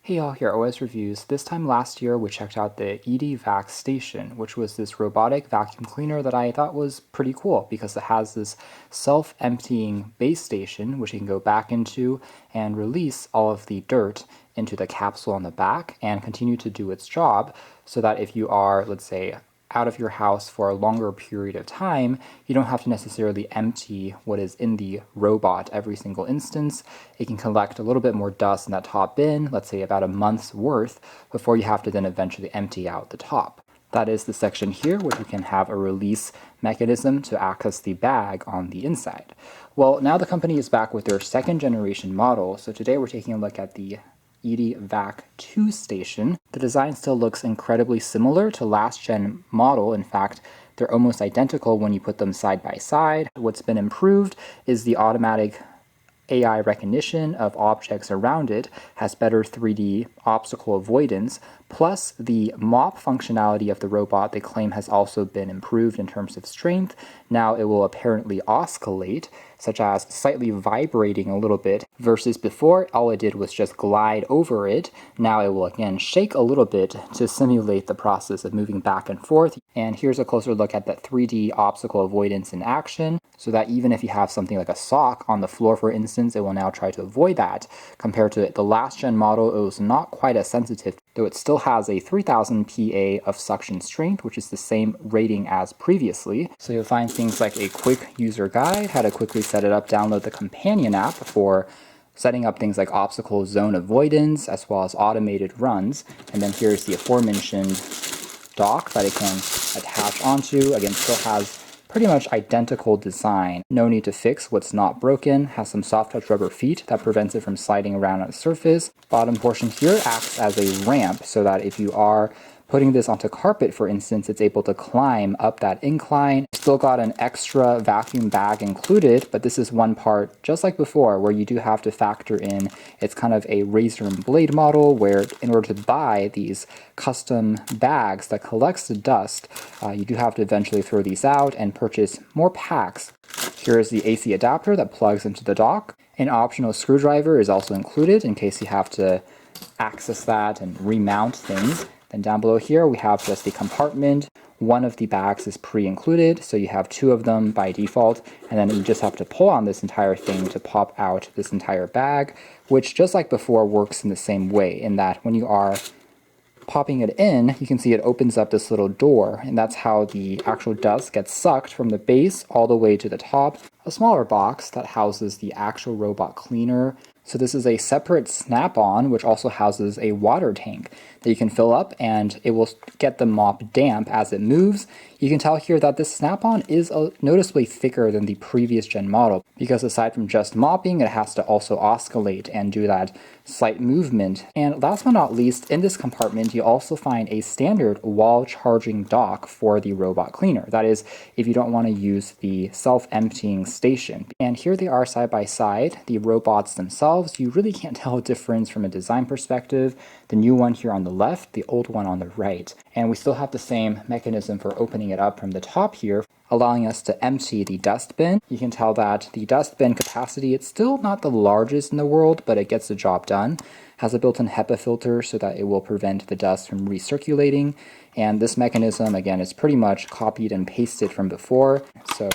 Hey y'all, here at OS Reviews. This time last year we checked out the Yeedi Vac station, which was this robotic vacuum cleaner that I thought was pretty cool because it has this self-emptying base station which you can go back into and release all of the dirt into the capsule on the back and continue to do its job so that if you are, let's say, out of your house for a longer period of time, you don't have to necessarily empty what is in the robot every single instance. It can collect a little bit more dust in that top bin, let's say about a month's worth, before you have to then eventually empty out the top. That is the section here where you can have a release mechanism to access the bag on the inside. Well, now the company is back with their second generation model, so today we're taking a look at the Yeedi Vac 2 station. The design still looks incredibly similar to last gen model. In fact, they're almost identical when you put them side by side. What's been improved is the automatic AI recognition of objects around it, has better 3D obstacle avoidance, plus the mop functionality of the robot they claim has also been improved in terms of strength. Now it will apparently oscillate, such as slightly vibrating a little bit, versus before all it did was just glide over it. Now it will again shake a little bit to simulate the process of moving back and forth. And here's a closer look at that 3D obstacle avoidance in action, so that even if you have something like a sock on the floor, for instance, it will now try to avoid that. Compared to the last gen model, it was not quite as sensitive, though it still has a 3000 PA of suction strength, which is the same rating as previously. So you'll find things like a quick user guide, how to quickly set it up, download the companion app for setting up things like obstacle zone avoidance, as well as automated runs. And then here's the aforementioned dock that it can attach onto. Again, still has pretty much identical design. No need to fix what's not broken. Has some soft touch rubber feet that prevents it from sliding around on the surface. Bottom portion here acts as a ramp so that if you are putting this onto carpet, for instance, it's able to climb up that incline. Still got an extra vacuum bag included, but this is one part, just like before, where you do have to factor in it's kind of a razor and blade model, where in order to buy these custom bags that collects the dust, you do have to eventually throw these out and purchase more packs. Here is the AC adapter that plugs into the dock. An optional screwdriver is also included in case you have to access that and remount things. Then down below here we have just the compartment. One of the bags is pre-included, so you have two of them by default, and then you just have to pull on this entire thing to pop out this entire bag, which just like before works in the same way, in that when you are popping it in, you can see it opens up this little door, and that's how the actual dust gets sucked from the base all the way to the top. A smaller box that houses the actual robot cleaner. So this is a separate snap-on, which also houses a water tank that you can fill up, and it will get the mop damp as it moves. You can tell here that this snap-on is noticeably thicker than the previous gen model, because aside from just mopping, it has to also oscillate and do that slight movement. And last but not least, in this compartment, you also find a standard wall charging dock for the robot cleaner. That is, if you don't want to use the self-emptying station. And here they are side by side, the robots themselves. You really can't tell a difference from a design perspective. The new one here on the left, the old one on the right. And we still have the same mechanism for opening it up from the top here, allowing us to empty the dust bin. You can tell that the dust bin capacity, it's still not the largest in the world, but it gets the job done. Has a built-in HEPA filter so that it will prevent the dust from recirculating. And this mechanism, again, is pretty much copied and pasted from before. So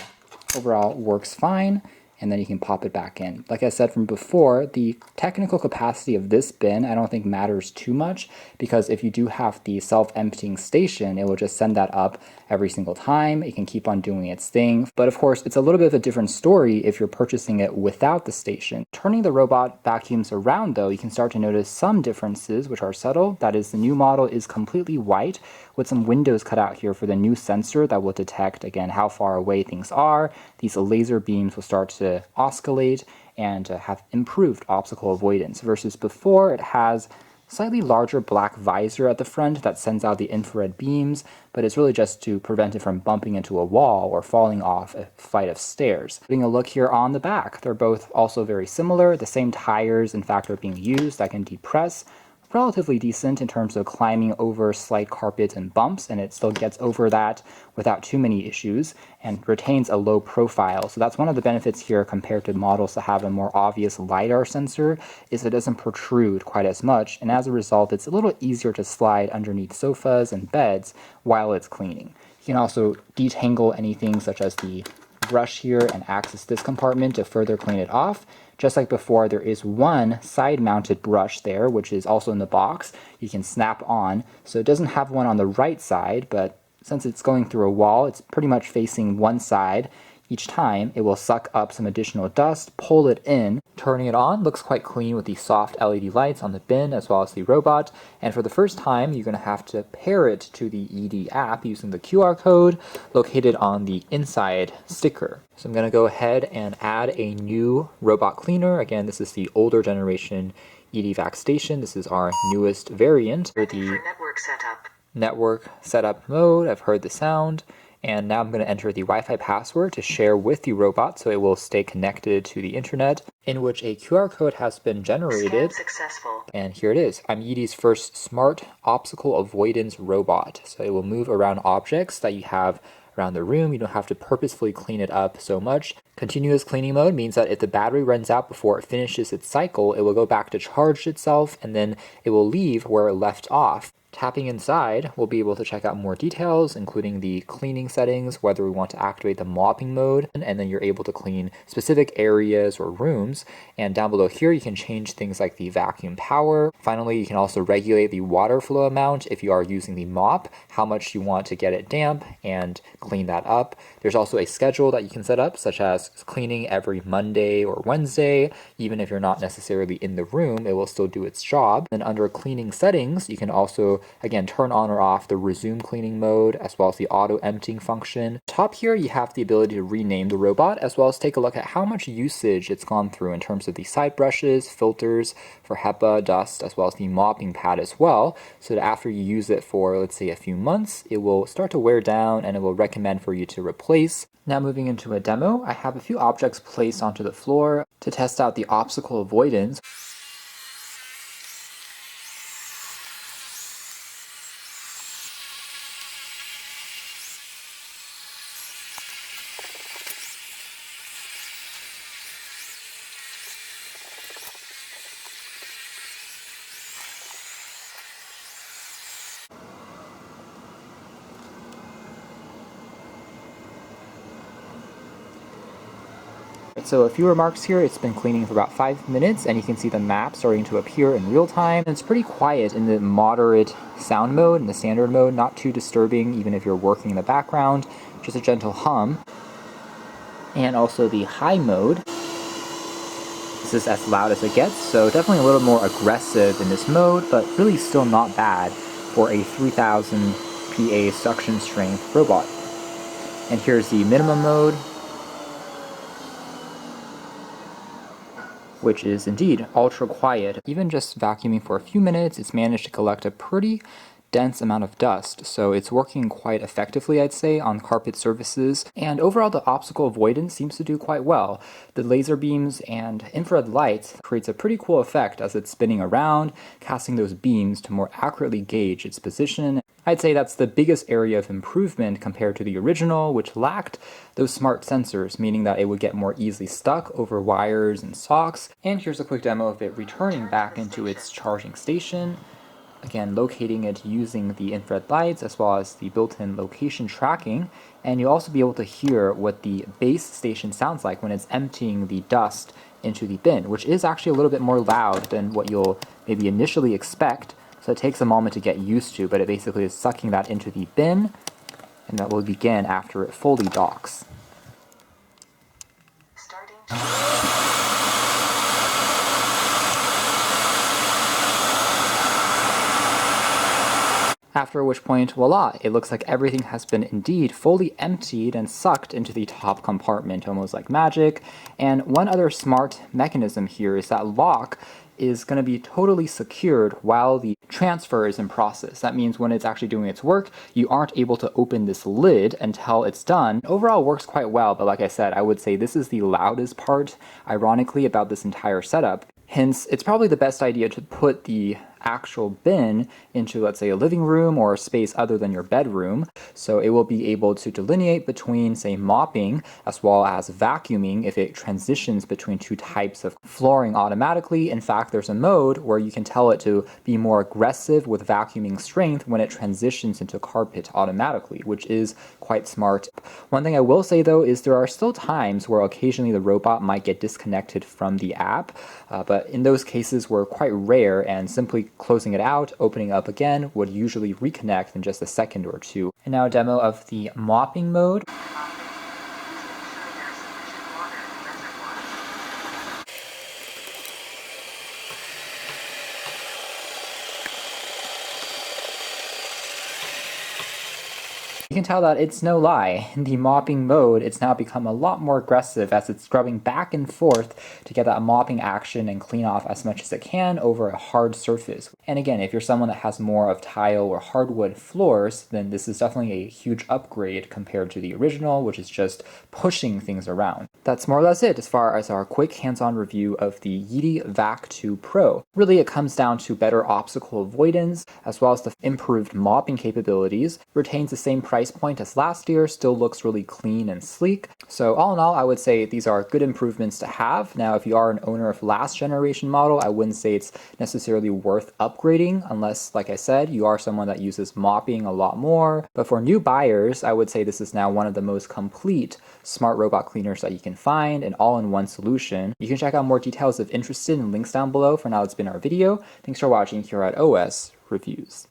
overall, works fine. And then you can pop it back in. Like I said from before, the technical capacity of this bin I don't think matters too much, because if you do have the self-emptying station, it will just send that up every single time. It can keep on doing its thing. But of course, it's a little bit of a different story if you're purchasing it without the station. Turning the robot vacuums around though, you can start to notice some differences which are subtle. That is, the new model is completely white with some windows cut out here for the new sensor that will detect, again, how far away things are. These laser beams will start to oscillate and have improved obstacle avoidance, versus before it has slightly larger black visor at the front that sends out the infrared beams, but it's really just to prevent it from bumping into a wall or falling off a flight of stairs. Taking a look here on the back, they're both also very similar. The same tires, in fact, are being used that can depress relatively decent in terms of climbing over slight carpets and bumps, and it still gets over that without too many issues and retains a low profile. So that's one of the benefits here compared to models that have a more obvious LiDAR sensor, is it doesn't protrude quite as much, and as a result it's a little easier to slide underneath sofas and beds while it's cleaning. You can also detangle anything such as the brush here and access this compartment to further clean it off. Just like before, there is one side-mounted brush there, which is also in the box. You can snap on, so it doesn't have one on the right side, but since it's going through a wall, it's pretty much facing one side. Each time, it will suck up some additional dust, pull it in. Turning it on looks quite clean with the soft LED lights on the bin as well as the robot. And for the first time, you're going to have to pair it to the Yeedi app using the QR code located on the inside sticker. So I'm going to go ahead and add a new robot cleaner. Again, this is the older generation Yeedi Vac station. This is our newest variant. For the network setup mode, I've heard the sound. And now I'm going to enter the Wi-Fi password to share with the robot so it will stay connected to the internet, in which a QR code has been generated. Successful. And here it is. I'm Yeedi's first smart obstacle avoidance robot. So it will move around objects that you have around the room. You don't have to purposefully clean it up so much. Continuous cleaning mode means that if the battery runs out before it finishes its cycle, it will go back to charge itself and then it will leave where it left off. Tapping inside, we'll be able to check out more details, including the cleaning settings, whether we want to activate the mopping mode, and then you're able to clean specific areas or rooms. And down below here, you can change things like the vacuum power. Finally, you can also regulate the water flow amount if you are using the mop, how much you want to get it damp and clean that up. There's also a schedule that you can set up, such as cleaning every Monday or Wednesday. Even if you're not necessarily in the room, it will still do its job. And under cleaning settings, you can also again, turn on or off the resume cleaning mode, as well as the auto emptying function. Top here, you have the ability to rename the robot, as well as take a look at how much usage it's gone through in terms of the side brushes, filters for HEPA, dust, as well as the mopping pad as well. So that after you use it for, let's say, a few months, it will start to wear down and it will recommend for you to replace. Now moving into a demo, I have a few objects placed onto the floor to test out the obstacle avoidance. So a few remarks here, it's been cleaning for about 5 minutes and you can see the map starting to appear in real time. And it's pretty quiet in the moderate sound mode, in the standard mode, not too disturbing even if you're working in the background, just a gentle hum. And also the high mode, this is as loud as it gets, so definitely a little more aggressive in this mode, but really still not bad for a 3000 PA suction strength robot. And here's the minimum mode, which is indeed ultra quiet. Even just vacuuming for a few minutes, it's managed to collect a pretty dense amount of dust, so it's working quite effectively, I'd say, on carpet surfaces. And overall, the obstacle avoidance seems to do quite well. The laser beams and infrared lights creates a pretty cool effect as it's spinning around, casting those beams to more accurately gauge its position. I'd say that's the biggest area of improvement compared to the original, which lacked those smart sensors, meaning that it would get more easily stuck over wires and socks. And here's a quick demo of it returning back into its charging station. Again, locating it using the infrared lights as well as the built-in location tracking. And you'll also be able to hear what the base station sounds like when it's emptying the dust into the bin, which is actually a little bit more loud than what you'll maybe initially expect. So it takes a moment to get used to, but it basically is sucking that into the bin, and that will begin after it fully docks. After which point, voila, it looks like everything has been indeed fully emptied and sucked into the top compartment, almost like magic. And one other smart mechanism here is that lock is going to be totally secured while the transfer is in process. That means when it's actually doing its work, you aren't able to open this lid until it's done. Overall, it works quite well, but like I said, I would say this is the loudest part, ironically, about this entire setup. Hence, it's probably the best idea to put the actual bin into, let's say, a living room or a space other than your bedroom. So it will be able to delineate between, say, mopping as well as vacuuming if it transitions between two types of flooring automatically. In fact, there's a mode where you can tell it to be more aggressive with vacuuming strength when it transitions into carpet automatically, which is quite smart. One thing I will say though is there are still times where occasionally the robot might get disconnected from the app, but in those cases were quite rare, and simply closing it out, opening up again would usually reconnect in just a second or two. And now a demo of the mopping mode. You can tell that it's no lie. In the mopping mode, it's now become a lot more aggressive as it's scrubbing back and forth to get that mopping action and clean off as much as it can over a hard surface. And again, if you're someone that has more of tile or hardwood floors, then this is definitely a huge upgrade compared to the original, which is just pushing things around. That's more or less it as far as our quick hands-on review of the Yeedi Vac 2 Pro. Really, it comes down to better obstacle avoidance, as well as the improved mopping capabilities. Retains the same price point as last year, still looks really clean and sleek. So all in all, I would say these are good improvements to have. Now, if you are an owner of last generation model, I wouldn't say it's necessarily worth upgrading unless, like I said, you are someone that uses mopping a lot more. But for new buyers, I would say this is now one of the most complete smart robot cleaners that you can find, an all-in-one solution. You can check out more details if interested in links down below. For now, it's been our video. Thanks for watching here at OS Reviews.